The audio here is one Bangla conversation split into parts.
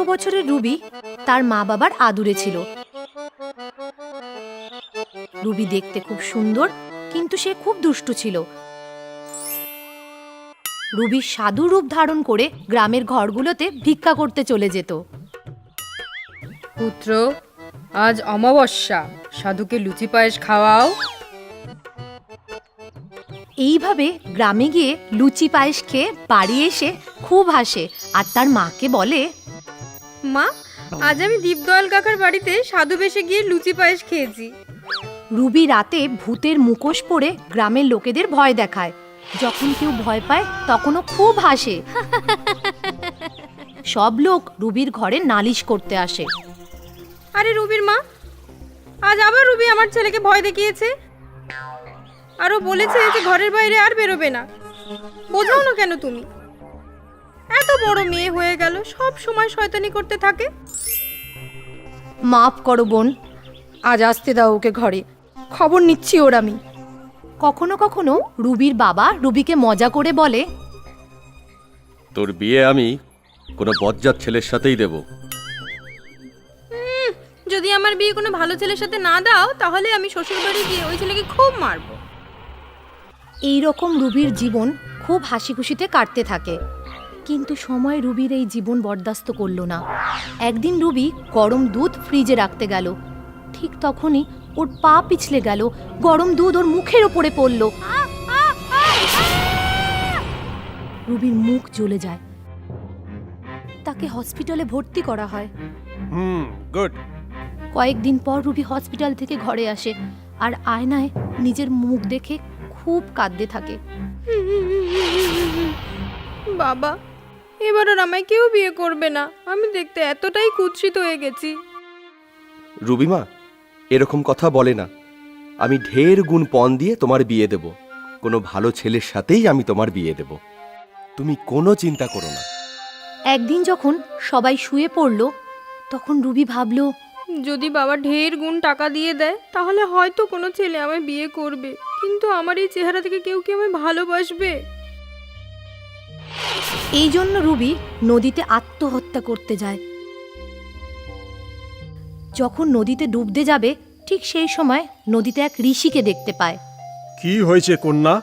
13 বছরের রুবি তার মা বাবার আদুরে ছিল। রুবি দেখতে খুব সুন্দর, কিন্তু সে খুব দুষ্টু ছিল। রুবি সাধু রূপ ধারণ করে গ্রামের ঘরগুলোতে ভিক্ষা করতে চলে যেত। পুত্র, আজ অমাবস্যা, সাধুকে লুচি পায়েস খাওয়াও। এইভাবে গ্রামে গিয়ে লুচি পায়েস খেয়ে বাড়ি এসে খুব হাসে আর তার মাকে বলে, মা, আজ আমি দীপদয়াল কাকার বাড়িতে সাধু বেশে গিয়ে লুচি পায়েস খেয়েছি। রুবি রাতে ভূতের মুখোশ পরে গ্রামের লোকেদের ভয় দেখায়। যখন কেউ ভয় পায় তখনও খুব হাসে। সব লোক রুবির ঘরে নালিশ করতে আসে। আরে রুবির মা, আজ আবার রুবি আমার ছেলেকে ভয় দেখিয়েছে, আরো বলেছে যে ঘরের বাইরে আর বেরোবে না। বোঝাও না কেন তুমি? এত বড় মেয়ে হয়ে গেল, সব সময় শয়তানি করতে থাকে। মাফ করো বোন, আজ আসতে দাও ওকে ঘরে, খবর নিচ্ছি ওর আমি। কখনো কখনো রুবির বাবা রুবিকে মজা করে বলে, তোর বিয়ে আমি কোনো বজ্জাত ছেলের সাথেই দেব। যদি আমার বিয়ে কোনো ভালো ছেলের সাথে না দাও, তাহলে আমি শ্বশুর বাড়ি গিয়ে ওই ছেলেকে খুব মারবো। এইরকম রুবির জীবন খুব হাসি খুশিতে কাটতে থাকে। কিন্তু সময় রুবির এই জীবন বরদাস্ত করলো না। একদিন রুবি গরম দুধ ফ্রিজে রাখতে গেল। ঠিক তখনই ওর পা পিছলে গেল, গরম দুধ ওর মুখের ওপরে পড়ল। রুবির মুখ জ্বলে যায়। তাকে হসপিটালে ভর্তি করা হয়। গুড। কয়েকদিন পর রুবি হসপিটাল থেকে ঘরে আসে আর আয়নায় নিজের মুখ দেখে খুব কাঁদতে থাকে। বাবা, এবার আর আমায় কেউ বিয়ে করবে না, আমি দেখতে এতটাই কুৎসিত হয়ে গেছি। রুবিমা, এরকম কথা বলে না। আমি ঢের গুণ পণ দিয়ে তোমার বিয়ে দেব। কোনো ভালো ছেলের সাথেই আমি তোমার বিয়ে দেব। তুমি কোনো চিন্তা করো না। একদিন যখন সবাই শুয়ে পড়ল, তখন রুবি ভাবল, যদি বাবা ঢের গুণ টাকা দিয়ে দেয়, তাহলে হয়তো কোনো ছেলে আমায় বিয়ে করবে, কিন্তু আমার এই চেহারা থেকে কেউ কি আমায় ভালোবাসবে? এই জন্য রুবি নদীতে আত্মহত্যা করতে যায়। যখন নদীতে ডুবতে যাবে, ঠিক সেই সময় নদীতে এক ঋষিকে দেখতে পায়। কি হয়েছে কন্যা?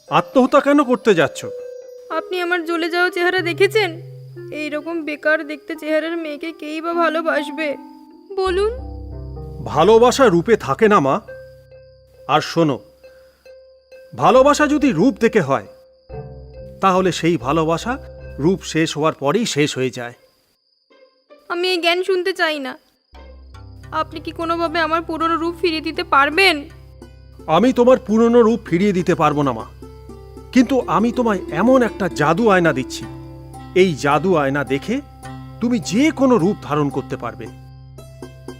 আত্মহত্যা কেন করতে যাচ্ছ? আপনি আমার জ্বলে যাওয়া চেহারা দেখেছেন? এইরকম বেকার দেখতে চেহারার মেয়েকে কেই বা ভালোবাসবে বলুন? ভালোবাসা রূপে থাকে না মা। আর শোনো, ভালোবাসা যদি রূপ দেখে হয়, তাহলে সেই ভালোবাসা রূপ শেষ হওয়ার পরেই শেষ হয়ে যায়। আমি এই জ্ঞান শুনতে চাই না। আপনি কি কোনোভাবে আমার পুরনো রূপ ফিরিয়ে দিতে পারবেন? আমি তোমার পুরনো রূপ ফিরিয়ে দিতে পারবো না মা, কিন্তু আমি তোমায় এমন একটা জাদু আয়না দিচ্ছি। এই জাদু আয়না দেখে তুমি যে কোনো রূপ ধারণ করতে পারবে।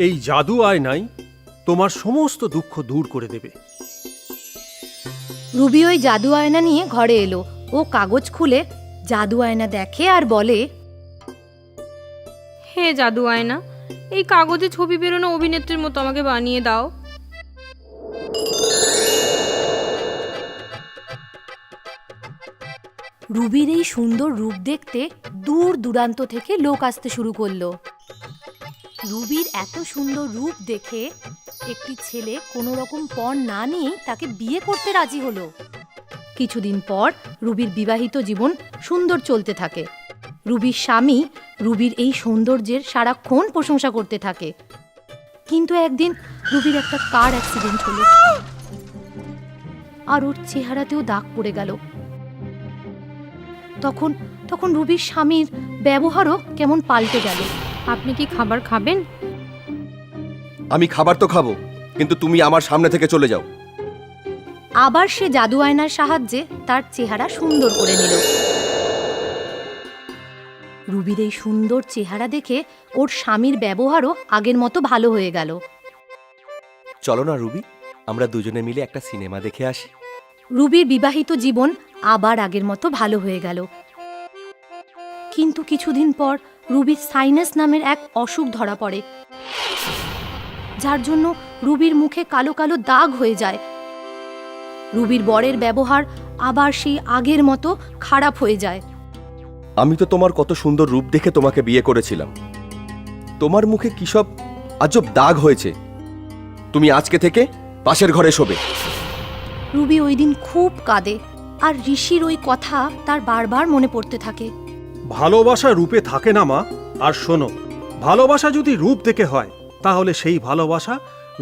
এই জাদু আয়নাই তোমার সমস্ত দুঃখ দূর করে দেবে। রুবি ওই জাদু আয়না নিয়ে ঘরে এলো। ও কাগজ খুলে জাদু আয়না দেখে আর বলে, হে জাদু আয়না, এই কাগজে ছবি বেরোনো অভিনেত্রীর মতো আমাকে বানিয়ে দাও। রুবির এই সুন্দর রূপ দেখতে দূর দূরান্ত থেকে লোক আসতে শুরু করলো। রুবির এত সুন্দর রূপ দেখে একটি ছেলে কোনো রকম পণ না নিয়ে তাকে বিয়ে করতে রাজি হলো। কিছুদিন পর রুবির বিবাহিত জীবন সুন্দর চলতে থাকে। রুবির স্বামী রুবির এই সৌন্দর্যের সারাক্ষণ প্রশংসা করতে থাকে। কিন্তু একদিন রুবির একটা কার অ্যাক্সিডেন্ট হলো আর ওর চেহারাতেও দাগ পড়ে গেল। তখন রুবির স্বামীর ব্যবহারও কেমন পাল্টে গেল। আপনি কি খাবার খাবেন? আমি খাবার তো খাবো, কিন্তু তুমি আমার সামনে থেকে চলে যাও। আবার সে জাদু আয়নার সাহায্যে তার চেহারা সুন্দর করে নিল। রুবির এই সুন্দর চেহারা দেখে ওর স্বামীর ব্যবহারও আগের মতো ভালো হয়ে গেল। চলো না রুবি, আমরা দুজনে মিলে একটা সিনেমা দেখে আসি। রুবির বিবাহিত জীবন আবার আগের মতো ভালো হয়ে গেল। কিন্তু কিছুদিন পর রুবির সাইনাস নামের এক অসুখ ধরা পড়ে, যার জন্য রুবির মুখে কালো কালো দাগ হয়ে যায়। রুবির বরের ব্যবহার আবার সেই আগের মতো খারাপ হয়ে যায়। আমি তো তোমার কত সুন্দর রূপ দেখে তোমাকে বিয়ে করেছিলাম। তোমার মুখে কি সব আজব দাগ হয়েছে। তুমি আজকে থেকে পাশের ঘরে শোবে। রুবি ওই দিন খুব কাঁদে, আর ঋষির ওই কথা তার বারবার মনে পড়তে থাকে। ভালোবাসা রূপে থাকে না মা। আর শোনো, ভালোবাসা যদি রূপ দেখে হয় তাহলে সেই ভালোবাসা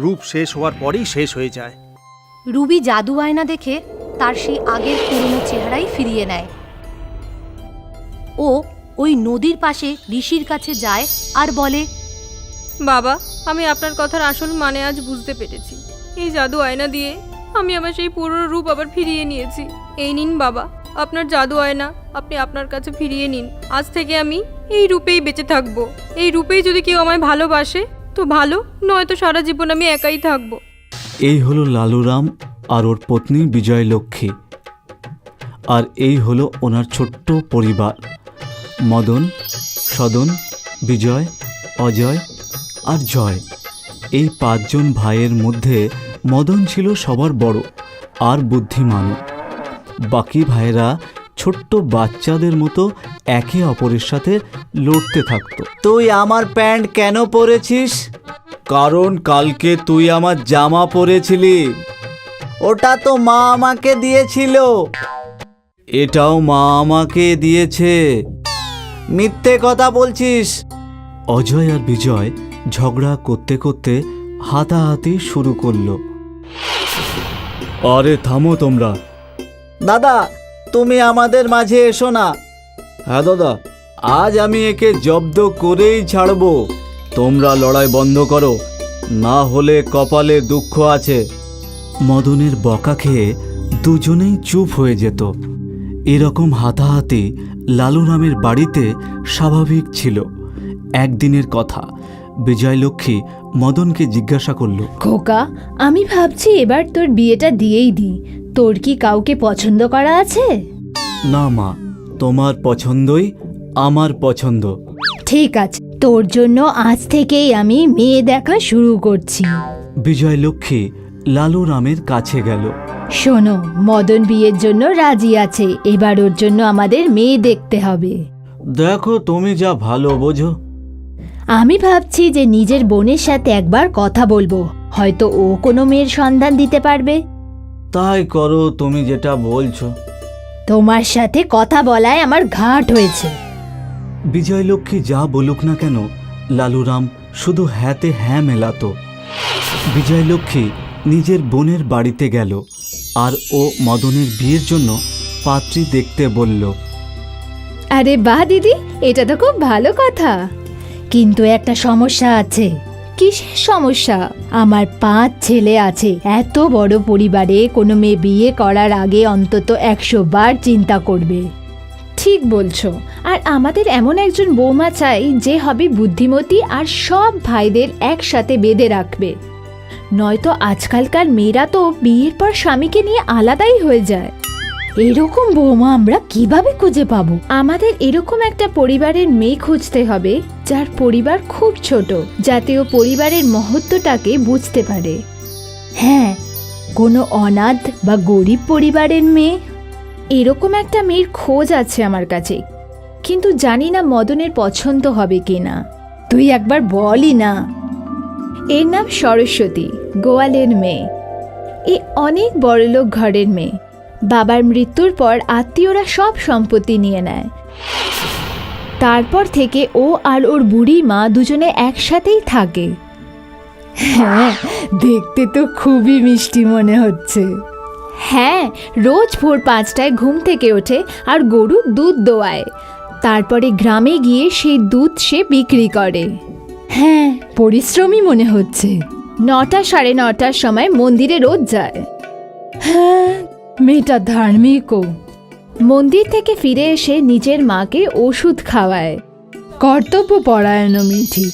রূপ শেষ হওয়ার পরেই শেষ হয়ে যায়। রুবি জাদু আয়না দেখে তার সেই আগের পুরনো চেহারাই ফিরিয়ে নেয়। ও ওই নদীর পাশে ঋষির কাছে যায় আর বলে, বাবা, আমি আপনার কথার আসল মানে আজ বুঝতে পেরেছি। এই জাদু আয়না দিয়ে আমি আমার সেই পুরনো রূপ আবার ফিরিয়ে নিয়েছি। এই নিন বাবা, আপনার জাদু আয়না, আপনি আপনার কাছে ফিরিয়ে নিন। আজ থেকে আমি এই রূপেই বেঁচে থাকবো। এই রূপেই যদি কেউ আমায় ভালোবাসে তো ভালো, নয়তো সারা জীবন আমি একাই থাকবো। এই হলো লালুরাম আর ওর পত্নী বিজয়লক্ষ্মী। আর এই হলো ওনার ছোট্ট পরিবার, মদন, সদন, বিজয়, অজয় আর জয়। এই 5 জন ভাইয়ের মধ্যে মদন ছিল সবার বড় আর বুদ্ধিমানও। বাকি ভাইয়েরা ছোট্ট বাচ্চাদের মতো একে অপরের সাথে লড়তে থাকতো। তুই আমার প্যান্ট কেন পরেছিস? কারণ কালকে তুই আমার জামা পরেছিলি। ওটা তো মা আমাকে দিয়েছিল। এটাও মা আমাকে দিয়েছে। মিথ্যে কথা বলছিস। অজয় আর বিজয় ঝগড়া করতে করতে হাতাহাতি শুরু করলো। আরে থামো তোমরা। দাদা, তুমি আমাদের মাঝে এসো না। হ্যাঁ দাদা, আজ আমি একে জব্দ করেই ছাড়বো। তোমরা লড়াই বন্ধ করো, না হলে কপালে দুঃখ আছে। মদনের বকা খেয়ে দুজনেই চুপ হয়ে যেত। এরকম হাতাহাতি লালুরামের বাড়িতে স্বাভাবিক ছিল। একদিনের কথা, বিজয়লক্ষ্মী মদনকে জিজ্ঞাসা করল, খোকা, আমি ভাবছি এবার তোর বিয়েটা দিয়েই দিই। তোর কি কাউকে পছন্দ করা আছে? না মা, তোমার পছন্দই আমার পছন্দ। ঠিক আছে, তোর জন্য আজ থেকেই আমি মেয়ে দেখা শুরু করছি। বিজয়লক্ষ্মী লালুরামের কাছে গেল। শোনো, মদন বিয়ের জন্য রাজি আছে। এবার ওর জন্য আমাদের মেয়ে দেখতে হবে। দেখো তুমি যা ভালো বোঝো। আমি ভাবছি যে নিজের বোনের সাথে একবার কথা বলবো, হয়তো ও কোনো মেয়ের সন্ধান দিতে পারবে। তাই করো, তুমি যেটা বলছো। তোমার সাথে কথা বলায় আমার ঘাট হয়েছে। বিজয়লক্ষ্মী যা বলুক না কেন, লালুরাম শুধু হ্যাঁতে হ্যাঁ মেলাতো। বিজয়লক্ষ্মী নিজের বোনের বাড়িতে গেল আর ও মদনের বিয়ের জন্য পাত্রী দেখতে বলল। আরে বাহ দিদি, এটা তো খুব ভালো কথা। কিন্তু একটা সমস্যা আছে। কিসের সমস্যা? আমার 5 ছেলে আছে। এত বড় পরিবারে কোনো মেয়ে বিয়ে করার আগে অন্তত 100 বার চিন্তা করবে। ঠিক বলছো। আর আমাদের এমন একজন বৌমা চাই যে হবে বুদ্ধিমতী আর সব ভাইদের একসাথে বেঁধে রাখবে। নয়তো আজকালকার মেয়েরা তো বিয়ের পর স্বামীকে নিয়ে আলাদাই হয়ে যায়। এরকম বৌমা আমরা কিভাবে খুঁজে পাবো? আমাদের এরকম একটা পরিবারের মেয়ে খুঁজতে হবে যার পরিবার খুব ছোট, যাতে ও পরিবারের মহত্বটাকে বুঝতে পারে। হ্যাঁ, কোনো অনাথ বা গরিব পরিবারের মেয়ে। এরকম একটা মেয়ের খোঁজ আছে আমার কাছে, কিন্তু জানি না মদনের পছন্দ হবে কিনা। তুই একবার বলই না। এর নাম সরস্বতী, গোয়ালের মেয়ে। এ অনেক বড়লোক ঘরের মেয়ে। বাবার মৃত্যুর পর আত্মীয়রা সব সম্পত্তি নিয়ে নেয়। তারপর থেকে ও আর ওর বুড়ি মা দুজনে একসাথেই থাকে। হ্যাঁ, দেখতে তো খুবই মিষ্টি মনে হচ্ছে। হ্যাঁ, রোজ ভোর 5টায় ঘুম থেকে ওঠে আর গরু দুধ দোয়ায়। তারপরে গ্রামে গিয়ে সেই দুধ সে বিক্রি করে। হ্যাঁ, পরিশ্রমী মনে হচ্ছে। 9টা সাড়ে 9টার সময় মন্দিরে রোজ যায়। হ্যাঁ, মেয়েটা ধার্মিকও। মন্দির থেকে ফিরে এসে নিজের মাকে ওষুধ খাওয়ায়। কর্তব্যপরায়ণ মেয়েটি।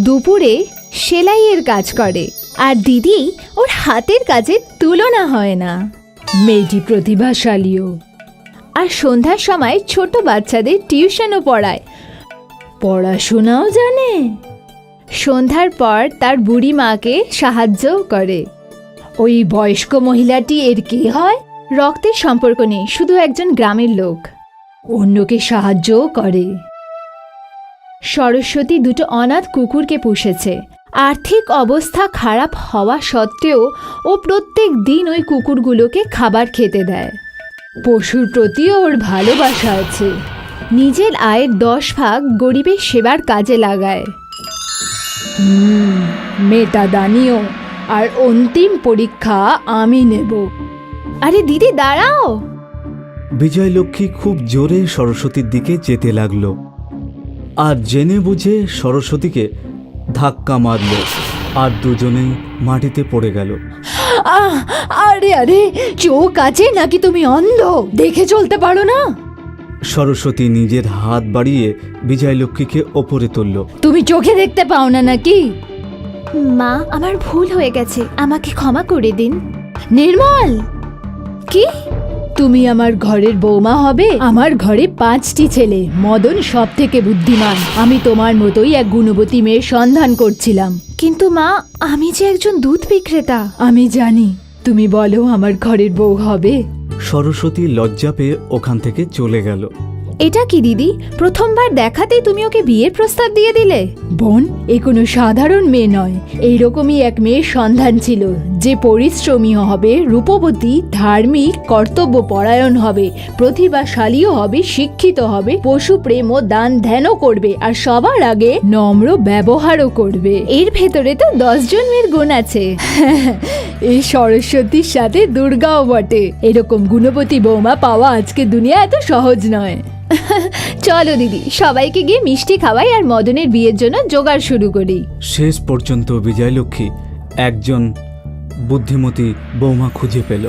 দুপুরে সেলাইয়ের কাজ করে, আর দিদি ওর হাতের কাজের তুলনা হয় না। মেয়েটি প্রতিভাশালীও। আর সন্ধ্যার সময় ছোট বাচ্চাদের টিউশনও পড়ায়, পড়াশোনাও জানে। সন্ধ্যার পর তার বুড়ি মাকে সাহায্যও করে। ওই বয়স্ক মহিলাটি এর কে হয়? রক্তের সম্পর্ক নেই, শুধু একজন গ্রামের লোক। অন্যকে সাহায্যও করে। সরস্বতী দুটো অনাথ কুকুরকে পুষেছে। আর্থিক অবস্থা খারাপ হওয়া সত্ত্বেও ও প্রত্যেক দিন ওই কুকুরগুলোকে খাবার খেতে দেয়। পশুর প্রতিও ওর ভালোবাসা আছে। নিজের আয়ের 10 ভাগ গরিবের সেবার কাজে লাগায়। মেটা দানিও, আর অন্তিম পরীক্ষা আমি নেব। আরে দিদি দাঁড়াও। বিজয়লক্ষ্মী খুব জোরে সরস্বতীর দিকে যেতে লাগলো আর জেনে বুঝে সরস্বতীকে ধাক্কা মারল আর দুজনেই মাটিতে পড়ে গেল। আরে আরে, চোখ আছে নাকি তুমি অন্ধ? দেখে চলতে পারো না? সরস্বতী নিজের হাত বাড়িয়ে বিজয়লক্ষ্মীকে ওপরে তুলল। তুমি চোখে দেখতে পাও না নাকি? মা, আমার ভুল হয়ে গেছে, আমাকে ক্ষমা করে দিন। নির্মল, কি তুমি আমার ঘরের বৌমা হবে? আমার ঘরে 5টি ছেলে, মদন সব থেকে বুদ্ধিমান। আমি তোমার মতোই এক গুণবতী মেয়ের সন্ধান করছিলাম। কিন্তু মা, আমি যে একজন দুধ বিক্রেতা। আমি জানি, তুমি বলো আমার ঘরের বউ হবে। সরস্বতী লজ্জা পেয়ে ওখান থেকে চলে গেল। এটা কি দিদি, প্রথমবার দেখাতেই তুমি ওকে বিয়ের প্রস্তাব দিয়ে দিলে? বোন, এ কোনো সাধারণ মেয়ে নয়। এইরকমই এক মেয়ের সন্ধান ছিল, যে পরিশ্রমী হবে, রূপবতী, ধার্মিক, কর্তব্যপরায়ণ হবে, প্রতিভাশালীও হবে, শিক্ষিত হবে, পশুপ্রেম ও দান ধ্যানও করবে, আর সবার আগে নম্র ব্যবহারও করবে। এর ভেতরে তো 10 জন মেয়ের গুণ আছে। এই সরস্বতীর সাথে দুর্গাও বটে। এরকম গুণবতী বৌমা পাওয়া আজকে দুনিয়া এত সহজ নয়। চলো দিদি, সবাইকে গিয়ে মিষ্টি খাওয়াই আর মদনের বিয়ের জন্য জোগাড় শুরু করি। শেষ পর্যন্ত বিজয়লক্ষ্মী একজন বুদ্ধিমতী বৌমা খুঁজে পেল।